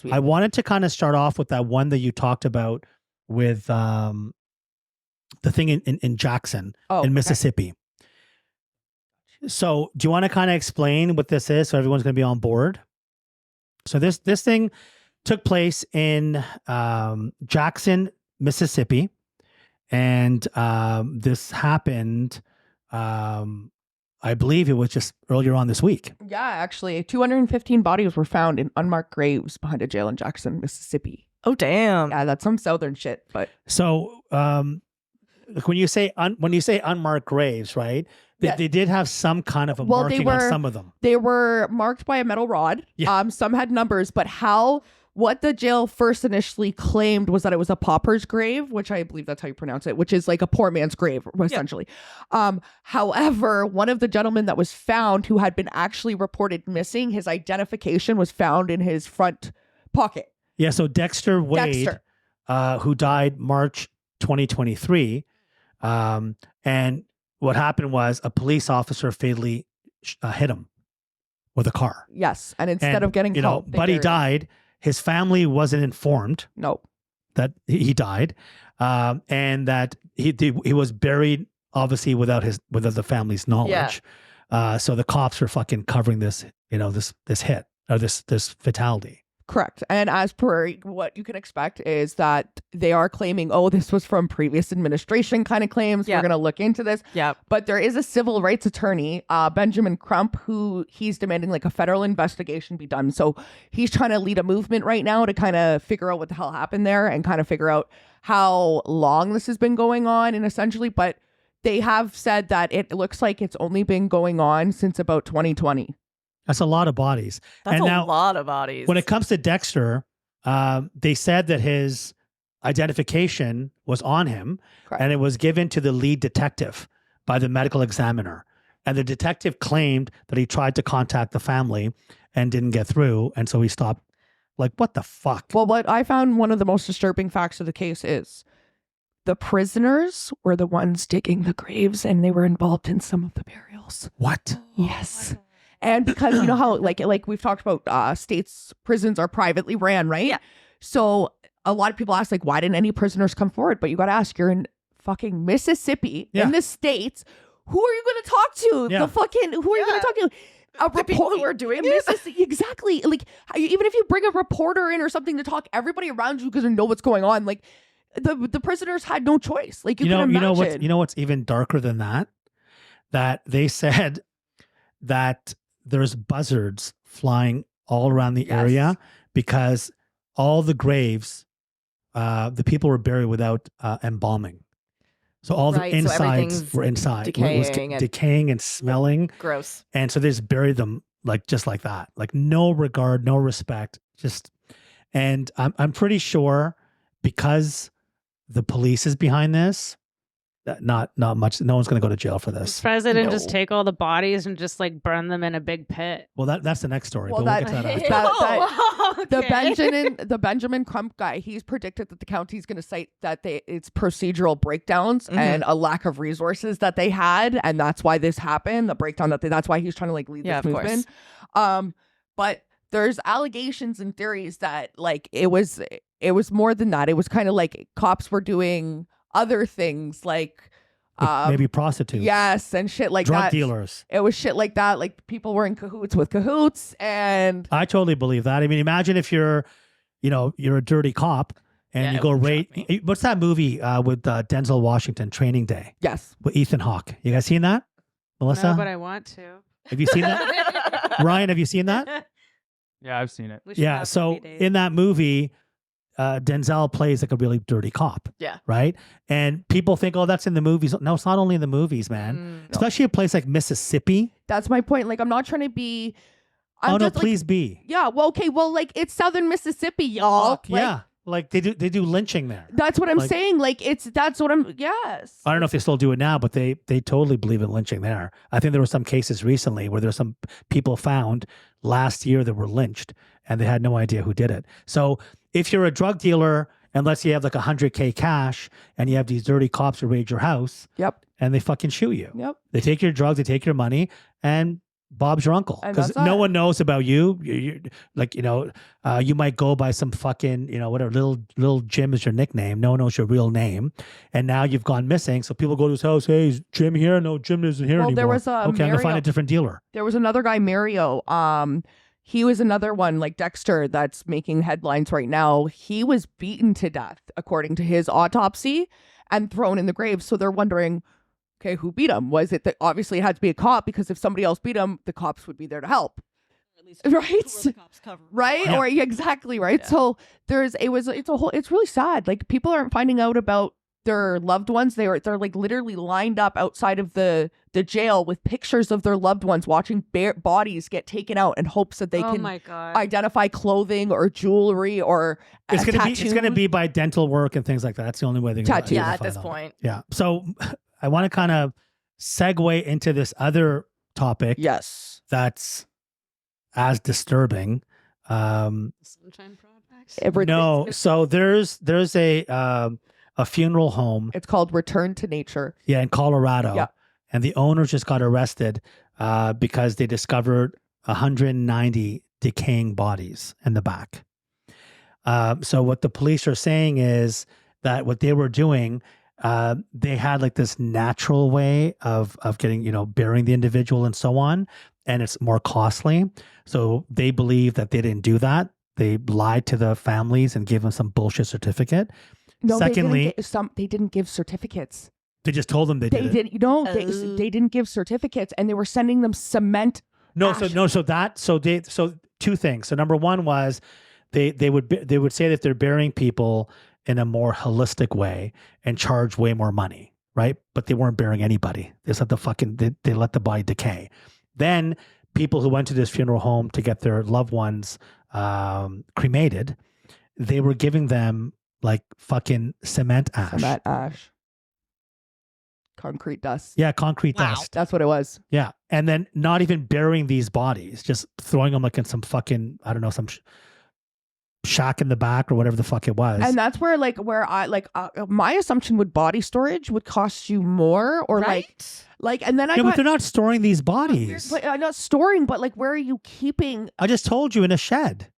week. I wanted to kind of start off with that one that you talked about with the thing in Jackson in Mississippi. So do you want to kind of explain what this is so everyone's going to be on board? So this thing took place in Jackson, Mississippi. And this happened, I believe it was just earlier on this week. Yeah, actually, 215 bodies were found in unmarked graves behind a jail in Jackson, Mississippi. Oh, damn. Yeah, that's some southern shit. But so when you say unmarked graves, right? They did have some kind of a marking on some of them. They were marked by a metal rod. Yeah. Some had numbers, but what the jail first initially claimed was that it was a pauper's grave, which I believe that's how you pronounce it, which is like a poor man's grave, essentially. However, one of the gentlemen that was found who had been actually reported missing, his identification was found in his front pocket. Yeah, so Dexter Wade, who died March 2023, and what happened was a police officer fatally hit him with a car. Yes, and instead of getting help, Buddy died. His family wasn't informed that he died, and that he was buried obviously without the family's knowledge. Yeah. So the cops were fucking covering this, this hit or this fatality. Correct. And as per what you can expect is that they are claiming, this was from previous administration kind of claims. We're going to look into this. Yeah. But there is a civil rights attorney, Benjamin Crump, who he's demanding like a federal investigation be done. So he's trying to lead a movement right now to kind of figure out what the hell happened there and kind of figure out how long this has been going on and essentially, but they have said that it looks like it's only been going on since about 2020. That's a lot of bodies. That's a lot of bodies. When it comes to Dexter, they said that his identification was on him. Correct. And it was given to the lead detective by the medical examiner. And the detective claimed that he tried to contact the family and didn't get through. And so he stopped. Like, what the fuck? Well, what I found one of the most disturbing facts of the case is the prisoners were the ones digging the graves and they were involved in some of the burials. What? Yes. And because you know how like we've talked about states prisons are privately ran, right? Yeah. So a lot of people ask like, why didn't any prisoners come forward? But you got to ask, you're in fucking Mississippi in the States. Who are you going to talk to? Yeah. Who are you going to talk to? The people who are doing this? Exactly. Like even if you bring a reporter in or something to talk, everybody around you doesn't know what's going on. Like the prisoners had no choice. Like you can imagine. You know what's even darker than that? That they said that there's buzzards flying all around the area because all the graves, the people were buried without embalming. So all the insides were inside. Decaying and smelling. Gross. And so they just buried them just like that. Like no regard, no respect. And I'm pretty sure because the police is behind this, not much. No one's going to go to jail for this. The president just take all the bodies and just like burn them in a big pit. Well, that's the next story. Well, but we'll get to that after. The Benjamin Crump guy, he's predicted that the county's going to cite that it's procedural breakdowns and a lack of resources that they had, and that's why this happened. The breakdown that's why he's trying to lead this movement. But there's allegations and theories that like it was more than that. It was kind of like cops were doing other things like maybe prostitutes. Yes, and shit like drug that. Dealers. It was shit like that. Like people were in cahoots with cahoots, and I totally believe that. I mean, imagine if you're a dirty cop and you go raid. What's that movie with Denzel Washington, Training Day? Yes, with Ethan Hawke. You guys seen that, Melissa? No, but I want to. Have you seen that? Ryan, have you seen that? Yeah, I've seen it. Yeah. So in that movie, Denzel plays like a really dirty cop. Yeah. Right. And people think, that's in the movies. No, it's not only in the movies, man. Especially a place like Mississippi. That's my point. Like, I'm not trying to be. Please be. Yeah. Well, okay. Well, like it's southern Mississippi, y'all. Like they do lynching there. That's what I'm saying. Like that's what I'm. Yes. I don't know if they still do it now, but they totally believe in lynching there. I think there were some cases recently where there's some people found last year that were lynched and they had no idea who did it. So if you're a drug dealer, and let's say you have like $100K cash and you have these dirty cops who raid your house. Yep. And they fucking shoot you. Yep. They take your drugs, they take your money, and Bob's your uncle, And because that's no it. one knows about you. You like, you might go by some fucking, whatever, little Jim is your nickname. No one knows your real name, and now you've gone missing. So people go to his house. Hey, is Jim here? No, Jim isn't here Well, anymore. there was okay, I'm gonna find Mario. a different dealer. There was another guy, Mario. He was another one like Dexter that's making headlines right now. He was beaten to death, according to his autopsy, and thrown in the grave. So they're wondering, okay, who beat him? Was it that obviously it had to be a cop, because if somebody else beat him, the cops would be there to help. At least Right? the cops cover. Right? Yeah. Or exactly, right? Yeah. So it's really sad. Like, people aren't finding out about their loved ones. They're like literally lined up outside of the jail with pictures of their loved ones, watching bodies get taken out in hopes that they oh can my god. identify clothing or jewelry or It's gonna tattoos. be by dental work and things like that. That's the only way they're gonna Tattoos. Yeah, at identify this them. point. Yeah. So I want to kind of segue into this other topic Yes. that's as disturbing. Sunshine Projects. No, so there's a funeral home, It's called Return to Nature. in Colorado, Yeah. and the owner just got arrested because they discovered 190 decaying bodies in the back. So what the police are saying is that what they were doing, they had like this natural way of getting, burying the individual and so on, and it's more costly. So they believe that they didn't do that. They lied to the families and gave them some bullshit certificate. No, Secondly, they didn't give certificates. they just told them they did it. Didn't. No, they didn't give certificates, and they were sending them cement. So two things. So number one was they would say that they're burying people in a more holistic way and charge way more money, right? But they weren't burying anybody. They just let they let the body decay. Then people who went to this funeral home to get their loved ones cremated, they were giving them like fucking cement ash. Cement ash. Concrete dust. Yeah, concrete Wow. dust. That's what it was. Yeah. And then not even burying these bodies, just throwing them like in some fucking, I don't know, some shack in the back or whatever the fuck it was. And that's where my assumption would body storage would cost you more, or Right? and then I yeah, but got they're not storing these bodies. not storing, but like, where are you keeping? I just told you, in a shed.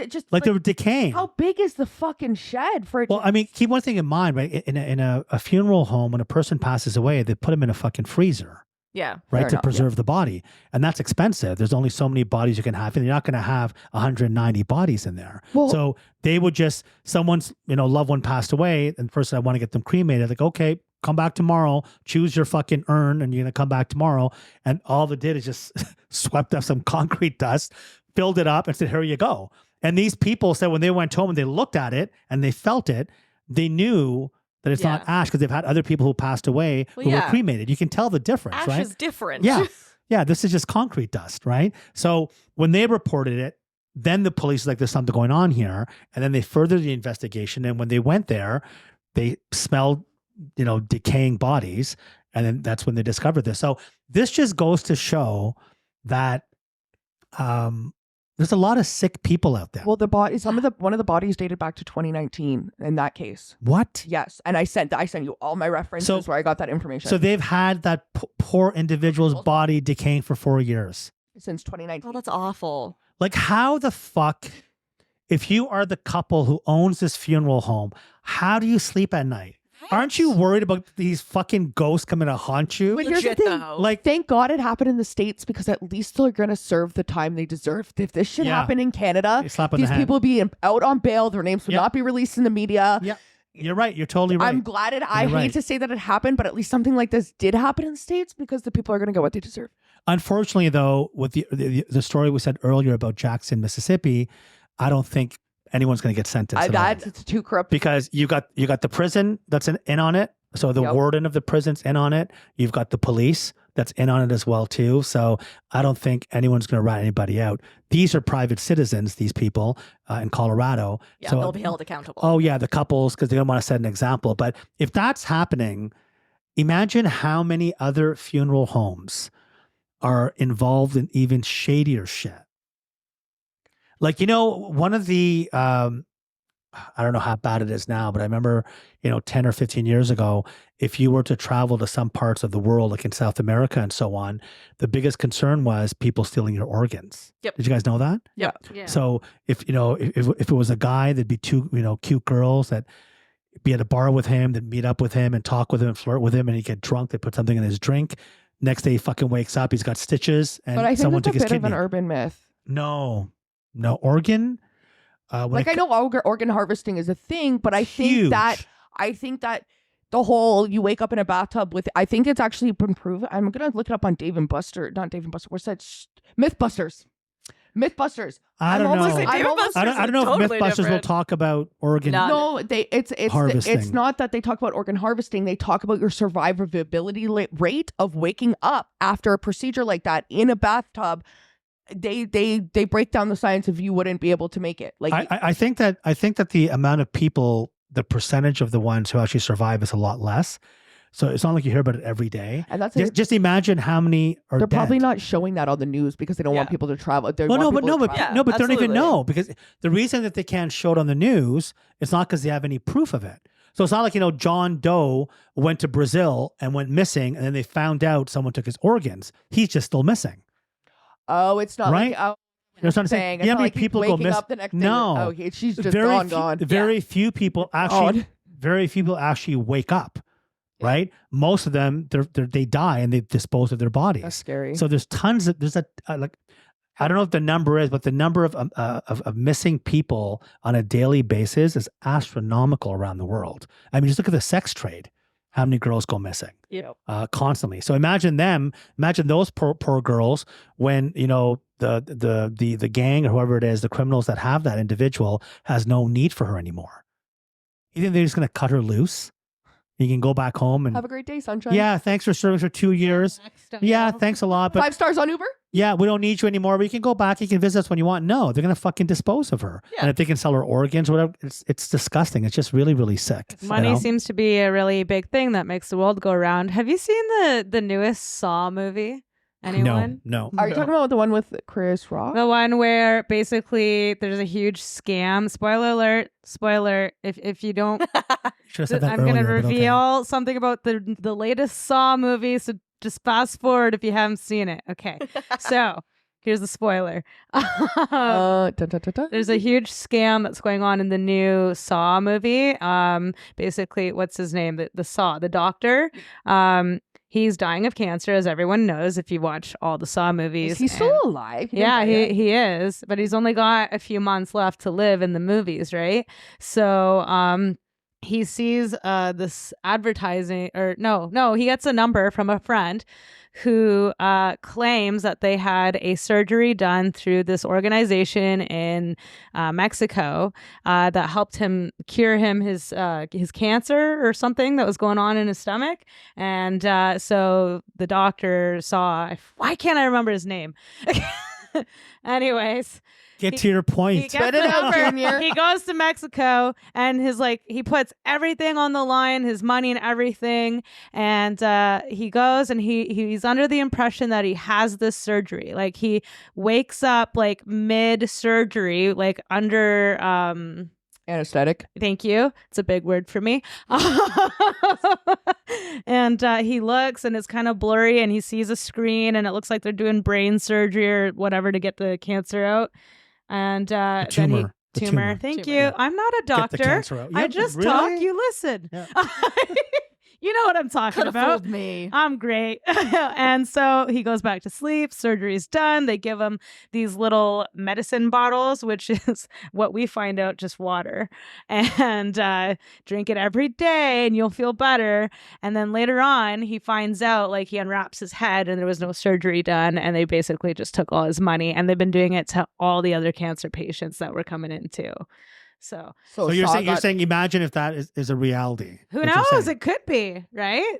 Just Like they were decaying. how big is the fucking shed for it? Well, I mean, keep one thing in mind, right? In a funeral home, when a person passes away, they put them in a fucking freezer, Yeah. right, Fair to enough, preserve the body, and that's expensive. There's only so many bodies you can have, and you're not going to have 190 bodies in there. Well- So they would just, someone's loved one passed away, and the person, I want to get them cremated. Like, okay, come back tomorrow. Choose your fucking urn, and you're gonna come back tomorrow. And all they did is just swept up some concrete dust, filled it up, and said, "Here you go." And these people said when they went home and they looked at it and they felt it, they knew that it's not ash, because they've had other people who passed away Well, who were yeah. cremated. You can tell the difference, Ash right? is different. Yeah. Yeah, this is just concrete dust, right? So when they reported it, then the police was like, there's something going on here. And then they furthered the investigation. And when they went there, they smelled, decaying bodies. And then that's when they discovered this. So this just goes to show that there's a lot of sick people out there. Well, one of the bodies dated back to 2019 in that case. What? Yes, and I sent you all my references where I got that information. So they've had that poor individual's body decaying for 4 years. Since 2019. Oh, that's awful. Like, how the fuck, if you are the couple who owns this funeral home, how do you sleep at night? Aren't you worried about these fucking ghosts coming to haunt you? But here's the Legit, thing. though. Like, Thank God it happened in the States, because at least they're going to serve the time they deserve. If this shit happened in Canada, you slap on the these hand. people would be out on bail. Their names would not be released in the media. Yeah, you're right. You're totally right. I'm glad I You're hate right. to say that it happened, but at least something like this did happen in the States, because the people are going to get what they deserve. Unfortunately, though, with the story we said earlier about Jackson, Mississippi, I don't think anyone's going to get sentenced. at all. It's too corrupt. Because you got the prison that's in on it. So the warden of the prison's in on it. You've got the police that's in on it as well too. So I don't think anyone's going to rat anybody out. These are private citizens, these people in Colorado. Yeah, so, they'll be held accountable. Oh yeah, the couples, because they don't want to set an example. But if that's happening, imagine how many other funeral homes are involved in even shadier shit. Like, one of the I don't know how bad it is now, but I remember, 10 or 15 years ago, if you were to travel to some parts of the world, like in South America and so on, the biggest concern was people stealing your organs. Yep. Did you guys know that? Yep. Yeah. So if it was a guy, there'd be two, cute girls that be at a bar with him, that meet up with him and talk with him and flirt with him, and he'd get drunk. They put something in his drink. Next day he fucking wakes up, he's got stitches, and But I think someone that's took a his bit of kidney. an urban myth. No, organ. Like I know organ harvesting is a thing, but I think Huge. that the whole you wake up in a bathtub with, I think it's actually been proven. I'm gonna look it up on Dave and Buster, not Dave and Buster. What's that? Mythbusters. I don't know. Dave and Buster's I don't know totally if Mythbusters will different. talk about organ. No. No, it's Harvesting. not that they talk about organ harvesting. They talk about your survivability rate of waking up after a procedure like that in a bathtub. They break down the science of you wouldn't be able to make it. Like I think that the amount of people, the percentage of the ones who actually survive is a lot less. So it's not like you hear about it every day. and that's Just imagine how many are they're dead. probably not showing that on the news because they don't want Yeah. people to travel. They Well, want no, but people no, to but travel. no, but they don't even absolutely. know, because the reason that they can't show it on the news is not because they have any proof of it. So it's not like, John Doe went to Brazil and went missing, and then they found out someone took his organs. He's just still missing. Oh, it's not Right? like oh, You know what I'm saying? saying. You know It's how not many like he's people go waking miss? up the next day. No. She's just very gone. Very few people actually. Very few people actually wake up. Right? Most of them, they die and they dispose of their bodies. That's scary. So there's tons of I don't know what the number is, but the number of missing people on a daily basis is astronomical around the world. I mean, just look at the sex trade. How many girls go missing constantly? So imagine those poor girls when the gang or whoever it is, the criminals that have that individual, has no need for her anymore. You think they're just going to cut her loose? You can go back home and Have a great day, sunshine. yeah, thanks for serving for 2 years. Yeah, thanks a lot. But 5 stars on Uber. yeah, we don't need you anymore. But you can go back. You can visit us when you want. No, they're gonna fucking dispose of her. Yeah. And if they can sell her organs or whatever, it's disgusting. It's just really, really sick. Money seems to be a really big thing that makes the world go round. Have you seen the newest Saw movie? Anyone? No. Are you talking about the one with Chris Rock? The one where basically there's a huge scam. Spoiler alert. Spoiler. If you don't, Should have said that I'm going to earlier, but okay. reveal something about the latest Saw movie. So just fast forward if you haven't seen it. Okay. So here's the spoiler. There's a huge scam that's going on in the new Saw movie. Basically, what's his name? The Saw, the doctor. He's dying of cancer, as everyone knows if you watch all the Saw movies. Is he still alive? Yeah, he is, but he's only got a few months left to live in the movies, right? So he sees this advertising, or no, he gets a number from a friend who claims that they had a surgery done through this organization in Mexico that helped him cure him his cancer or something that was going on in his stomach. And so the doctor saw, why can't I remember his name? Anyways, Get to your point. he gets the number. He goes to Mexico and he puts everything on the line, his money and everything. And he goes and he's under the impression that he has this surgery. Like he wakes up like mid surgery, like under anesthetic. Thank you. It's a big word for me. And he looks and it's kind of blurry and he sees a screen and it looks like they're doing brain surgery or whatever to get the cancer out. And tumor. then The tumor. tumor. Thank Tumor, you. yeah. I'm not a Get the doctor. cancer out. I Yep, just really? talk. You listen. Yeah. You know what I'm talking Could have about. fooled me. I'm great. And so he goes back to sleep. Surgery's done. They give him these little medicine bottles, which is what we find out just water. And drink it every day and you'll feel better. And then later on, he finds out, like, he unwraps his head and there was no surgery done. And they basically just took all his money. And they've been doing it to all the other cancer patients that were coming in too. So So you're saying imagine if that is a reality. who That's what I'm knows? saying. It could be, right?